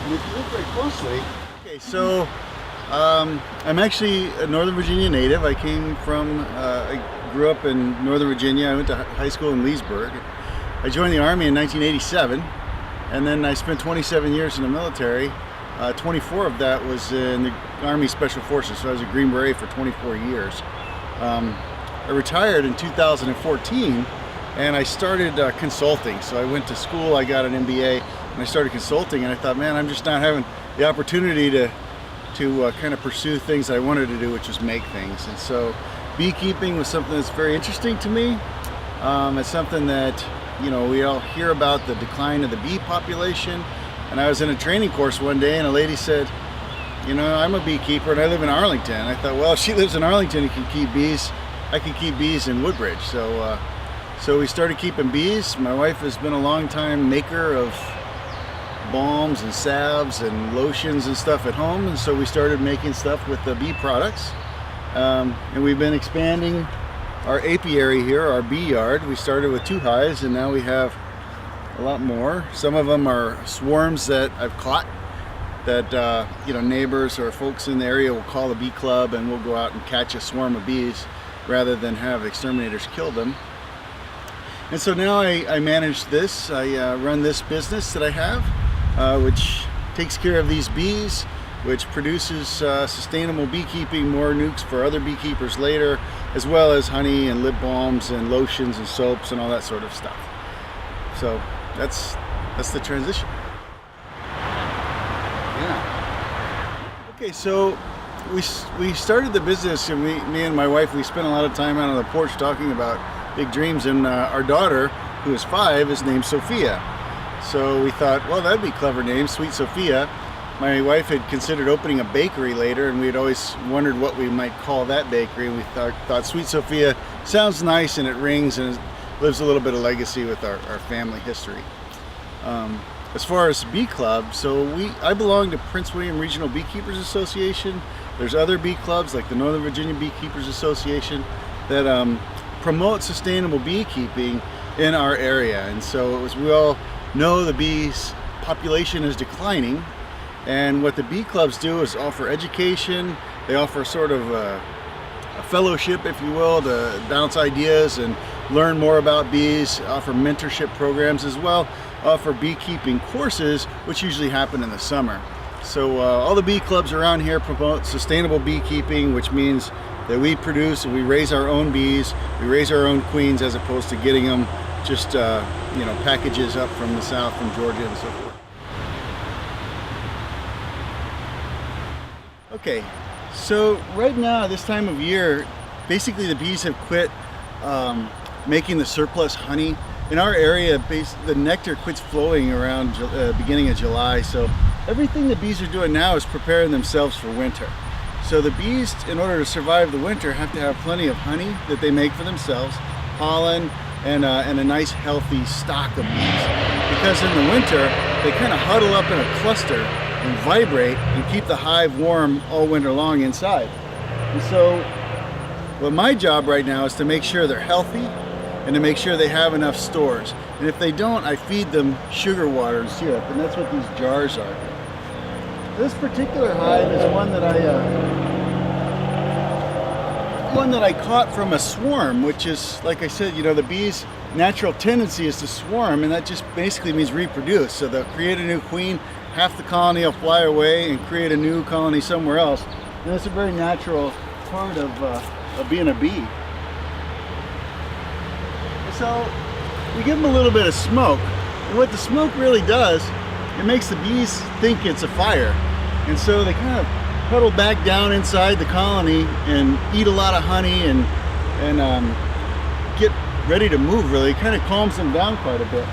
And if you look very closely, okay, so I'm actually a Northern Virginia native. I grew up in Northern Virginia. I went to high school in Leesburg. I joined the Army in 1987, and then I spent 27 years in the military. 24 of that was in the Army Special Forces, so I was a Green Beret for 24 years. I retired in 2014, and I started consulting. So I went to school, I got an MBA, and I started consulting, and I thought, man, I'm just not having the opportunity to kind of pursue things that I wanted to do, which was make things. And so beekeeping was something that's very interesting to me. It's something that, you know, we all hear about the decline of the bee population. And I was in a training course one day, and a lady said, you know, I'm a beekeeper and I live in Arlington. I thought, well, if she lives in Arlington and can keep bees, I can keep bees in Woodbridge. So we started keeping bees. My wife has been a long time maker of balms and salves and lotions and stuff at home, and so we started making stuff with the bee products. And we've been expanding our apiary here, our bee yard. We started with 2 hives, and now we have a lot more. Some of them are swarms that I've caught that you know, neighbors or folks in the area will call a bee club, and we'll go out and catch a swarm of bees rather than have exterminators kill them. And so now I manage this. I run this business that I have, which takes care of these bees, which produces sustainable beekeeping, more nukes for other beekeepers later, as well as honey and lip balms and lotions and soaps and all that sort of stuff. So that's the transition. Yeah. Okay, so we started the business, and me and my wife, we spent a lot of time out on the porch talking about big dreams, and our daughter, who is 5, is named Sophia. So we thought, well, that'd be a clever name, Sweet Sophia. My wife had considered opening a bakery later, and we had always wondered what we might call that bakery. And we thought Sweet Sophia sounds nice, and it rings, and it lives a little bit of legacy with our family history. As far as Bee Club, so I belong to Prince William Regional Beekeepers Association. There's other bee clubs like the Northern Virginia Beekeepers Association that promote sustainable beekeeping in our area. And so as we all know, the bees population is declining, and what the bee clubs do is offer education. They offer sort of a fellowship, if you will, to bounce ideas and learn more about bees, offer mentorship programs as well, offer beekeeping courses, which usually happen in the summer. So all the bee clubs around here promote sustainable beekeeping, which means that we produce and we raise our own bees, we raise our own queens, as opposed to getting them just you know, packages up from the south, from Georgia and so forth. Okay, so right now, this time of year, basically the bees have quit making the surplus honey. In our area, the nectar quits flowing around beginning of July, so everything the bees are doing now is preparing themselves for winter. So the bees, in order to survive the winter, have to have plenty of honey that they make for themselves, pollen, and a nice healthy stock of bees. Because in the winter, they kind of huddle up in a cluster and vibrate and keep the hive warm all winter long inside. And so, well, my job right now is to make sure they're healthy and to make sure they have enough stores. And if they don't, I feed them sugar water and syrup, and that's what these jars are. This particular hive is one that I caught from a swarm, which is, like I said, you know, the bees' natural tendency is to swarm, and that just basically means reproduce. So they'll create a new queen, half the colony will fly away and create a new colony somewhere else. And that's a very natural part of being a bee. So we give them a little bit of smoke, and what the smoke really does, it makes the bees think it's a fire, and so they kind of huddle back down inside the colony and eat a lot of honey and get ready to move. Really, it kind of calms them down quite a bit.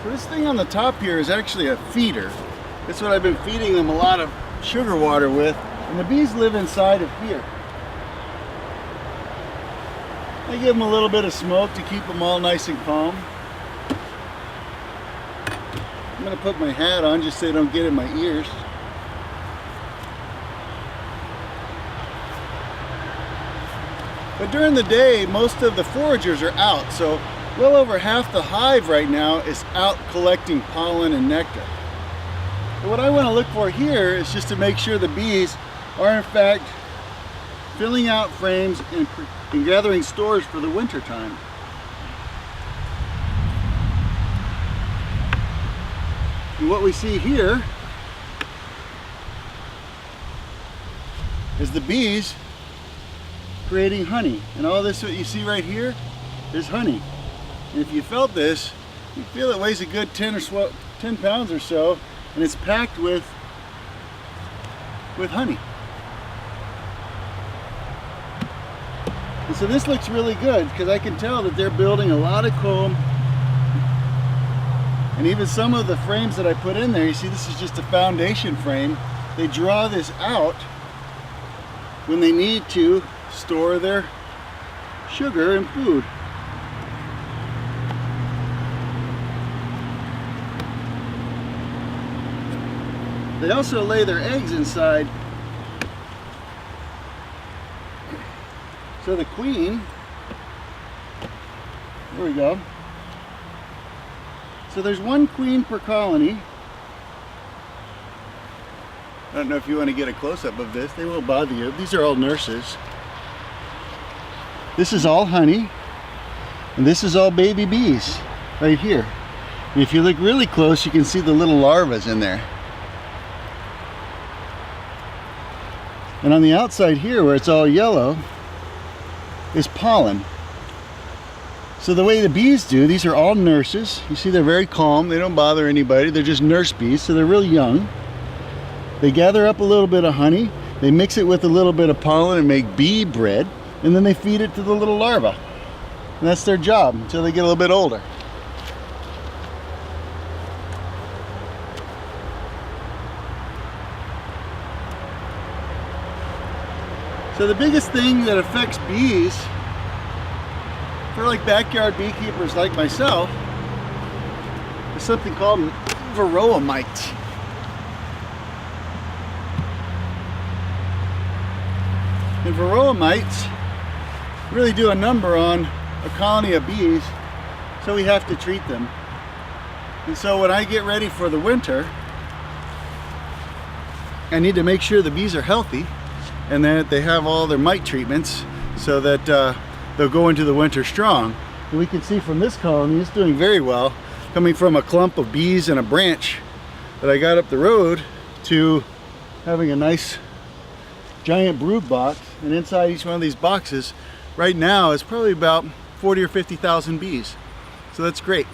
So this thing on the top here is actually a feeder. That's what I've been feeding them a lot of sugar water with, and the bees live inside of here. I give them a little bit of smoke to keep them all nice and calm. I'm going to put my hat on just so they don't get in my ears. But during the day, most of the foragers are out, so well over half the hive right now is out collecting pollen and nectar. But what I want to look for here is just to make sure the bees are in fact filling out frames and gathering stores for the winter time. And what we see here is the bees creating honey. And all this what you see right here is honey. And if you felt this, you feel it weighs a good 10 pounds or so, and it's packed with honey. And so this looks really good because I can tell that they're building a lot of comb. And even some of the frames that I put in there, you see this is just a foundation frame. They draw this out when they need to store their sugar and food. They also lay their eggs inside. So the queen, there we go. So there's one queen per colony. I don't know if you want to get a close-up of this. They won't bother you. These are all nurses. This is all honey, and this is all baby bees right here. And if you look really close, you can see the little larvae in there. And on the outside here, where it's all yellow, is pollen. So the way the bees do, these are all nurses. You see they're very calm. They don't bother anybody. They're just nurse bees, so they're really young. They gather up a little bit of honey. They mix it with a little bit of pollen and make bee bread. And then they feed it to the little larvae. And that's their job until they get a little bit older. So the biggest thing that affects bees, for like backyard beekeepers like myself, is something called varroa mites. And varroa mites really do a number on a colony of bees, so we have to treat them. And so when I get ready for the winter, I need to make sure the bees are healthy and that they have all their mite treatments so that they'll go into the winter strong. And we can see from this colony, it's doing very well, coming from a clump of bees and a branch that I got up the road to having a nice giant brood box. And inside each one of these boxes right now is probably about 40 or 50,000 bees. So that's great.